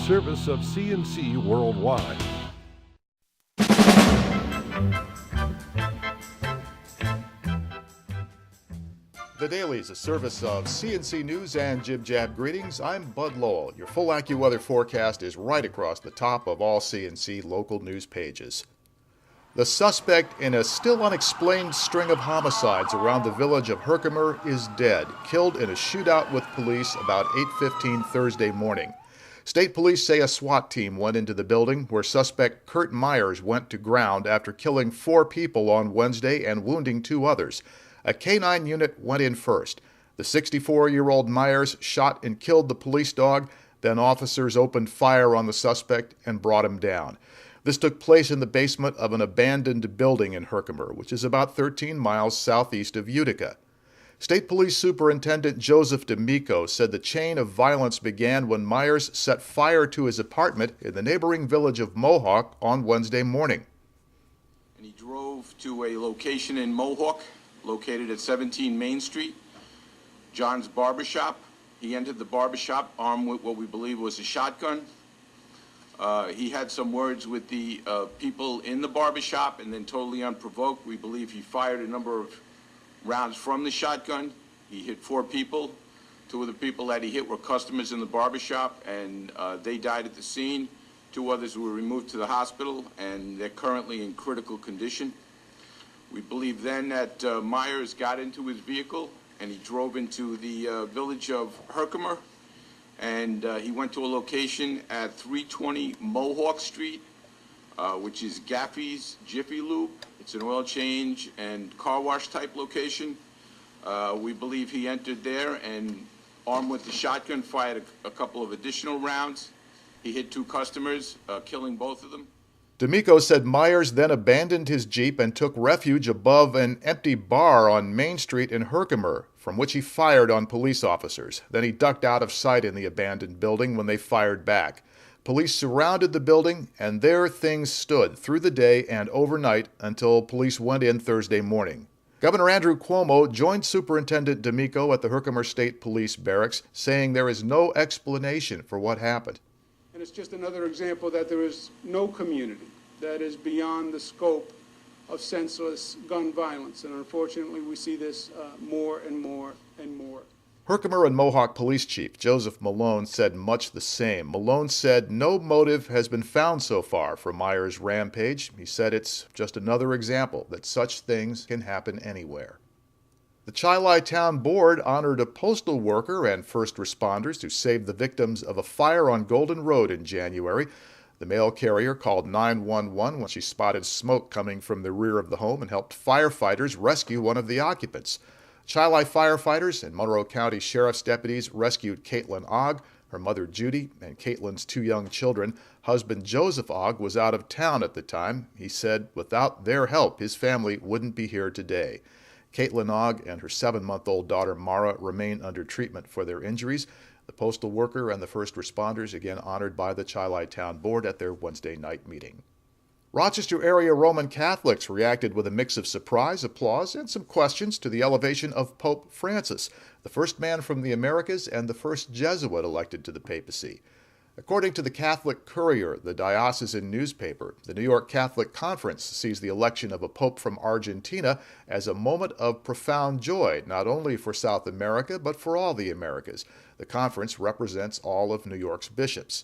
service of CNC Worldwide. The Daily is a service of CNC News and Jib Jab Greetings. I'm Bud Lowell. Your full AccuWeather forecast is right across the top of all CNC local news pages. The suspect in a still unexplained string of homicides around the village of Herkimer is dead, killed in a shootout with police about 8:15 Thursday morning. State police say a SWAT team went into the building where suspect Kurt Myers went to ground after killing 4 people on Wednesday and wounding 2 others. A K-9 unit went in first. The 64-year-old Myers shot and killed the police dog. Then officers opened fire on the suspect and brought him down. This took place in the basement of an abandoned building in Herkimer, which is about 13 miles southeast of Utica. State Police Superintendent Joseph D'Amico said the chain of violence began when Myers set fire to his apartment in the neighboring village of Mohawk on Wednesday morning. And he drove to a location in Mohawk, located at 17 Main Street, John's Barbershop. He entered the barbershop armed with what we believe was a shotgun. He had some words with the people in the barbershop, and then totally unprovoked, we believe he fired a number of rounds from the shotgun. He hit 4 people. 2 of the people that he hit were customers in the barbershop, and they died at the scene. 2 others were removed to the hospital, and they're currently in critical condition. We believe then that Myers got into his vehicle and he drove into the village of Herkimer, and he went to a location at 320 Mohawk Street, which is Gaffey's Jiffy Lube. It's an oil change and car wash type location. We believe he entered there and, armed with the shotgun, fired a couple of additional rounds. He hit 2 customers, killing both of them. D'Amico said Myers then abandoned his Jeep and took refuge above an empty bar on Main Street in Herkimer, from which he fired on police officers. Then he ducked out of sight in the abandoned building when they fired back. Police surrounded the building, and there things stood through the day and overnight until police went in Thursday morning. Governor Andrew Cuomo joined Superintendent D'Amico at the Herkimer State Police Barracks, saying there is no explanation for what happened. And it's just another example that there is no community that is beyond the scope of senseless gun violence. And unfortunately, we see this more and more and more. Herkimer and Mohawk Police Chief Joseph Malone said much the same. Malone said no motive has been found so far for Myers' rampage. He said it's just another example that such things can happen anywhere. The Chi-Li Town Board honored a postal worker and first responders who saved the victims of a fire on Golden Road in January. The mail carrier called 911 when she spotted smoke coming from the rear of the home and helped firefighters rescue one of the occupants. Chi-Li firefighters and Monroe County Sheriff's deputies rescued Caitlin Ogg, her mother Judy, and Caitlin's 2 young children. Husband Joseph Ogg was out of town at the time. He said without their help, his family wouldn't be here today. Caitlin Ogg and her 7-month-old daughter Mara remain under treatment for their injuries. The postal worker and the first responders again honored by the Chi-Li Town Board at their Wednesday night meeting. Rochester area Roman Catholics reacted with a mix of surprise, applause, and some questions to the elevation of Pope Francis, the first man from the Americas and the first Jesuit elected to the papacy. According to the Catholic Courier, the diocesan newspaper, the New York Catholic Conference sees the election of a pope from Argentina as a moment of profound joy, not only for South America, but for all the Americas. The conference represents all of New York's bishops.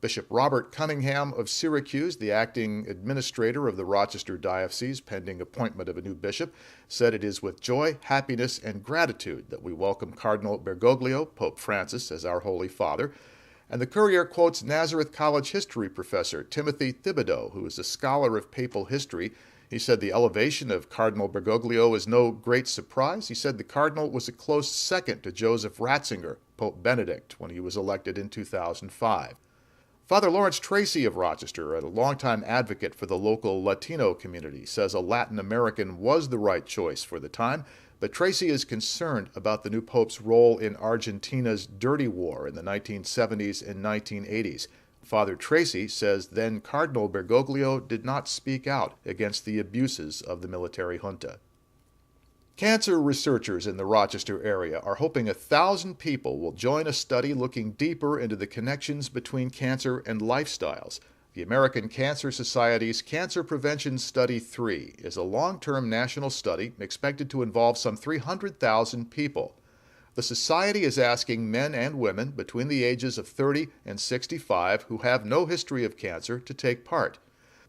Bishop Robert Cunningham of Syracuse, the acting administrator of the Rochester Diocese, pending appointment of a new bishop, said it is with joy, happiness, and gratitude that we welcome Cardinal Bergoglio, Pope Francis, as our Holy Father. And the Courier quotes Nazareth College history professor Timothy Thibodeau, who is a scholar of papal history. He said the elevation of Cardinal Bergoglio is no great surprise. He said the cardinal was a close second to Joseph Ratzinger, Pope Benedict, when he was elected in 2005. Father Lawrence Tracy of Rochester, a longtime advocate for the local Latino community, says a Latin American was the right choice for the time, but Tracy is concerned about the new pope's role in Argentina's dirty war in the 1970s and 1980s. Father Tracy says then Cardinal Bergoglio did not speak out against the abuses of the military junta. Cancer researchers in the Rochester area are hoping 1,000 people will join a study looking deeper into the connections between cancer and lifestyles. The American Cancer Society's Cancer Prevention Study 3 is a long-term national study expected to involve some 300,000 people. The Society is asking men and women between the ages of 30 and 65 who have no history of cancer to take part.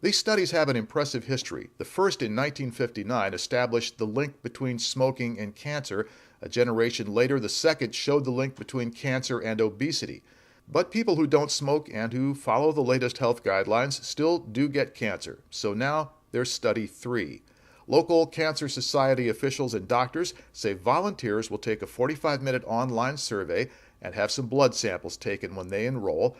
These studies have an impressive history. The first in 1959 established the link between smoking and cancer. A generation later, the second showed the link between cancer and obesity. But people who don't smoke and who follow the latest health guidelines still do get cancer. So now there's Study 3. Local Cancer Society officials and doctors say volunteers will take a 45-minute online survey and have some blood samples taken when they enroll.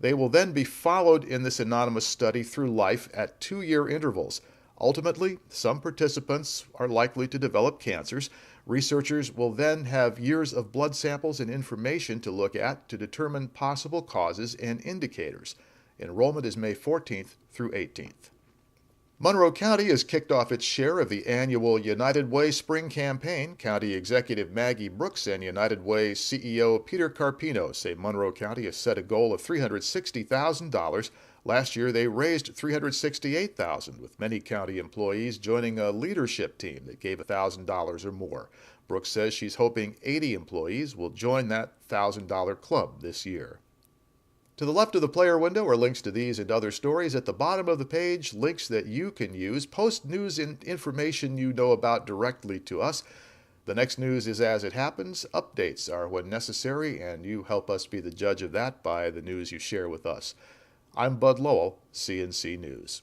They will then be followed in this anonymous study through life at 2-year intervals. Ultimately, some participants are likely to develop cancers. Researchers will then have years of blood samples and information to look at to determine possible causes and indicators. Enrollment is May 14th through 18th. Monroe County has kicked off its share of the annual United Way Spring Campaign. County Executive Maggie Brooks and United Way CEO Peter Carpino say Monroe County has set a goal of $360,000. Last year, they raised $368,000, with many county employees joining a leadership team that gave $1,000 or more. Brooks says she's hoping 80 employees will join that $1,000 club this year. To the left of the player window are links to these and other stories. At the bottom of the page, links that you can use. Post news and information you know about directly to us. The next news is as it happens. Updates are when necessary, and you help us be the judge of that by the news you share with us. I'm Bud Lowell, CNC News.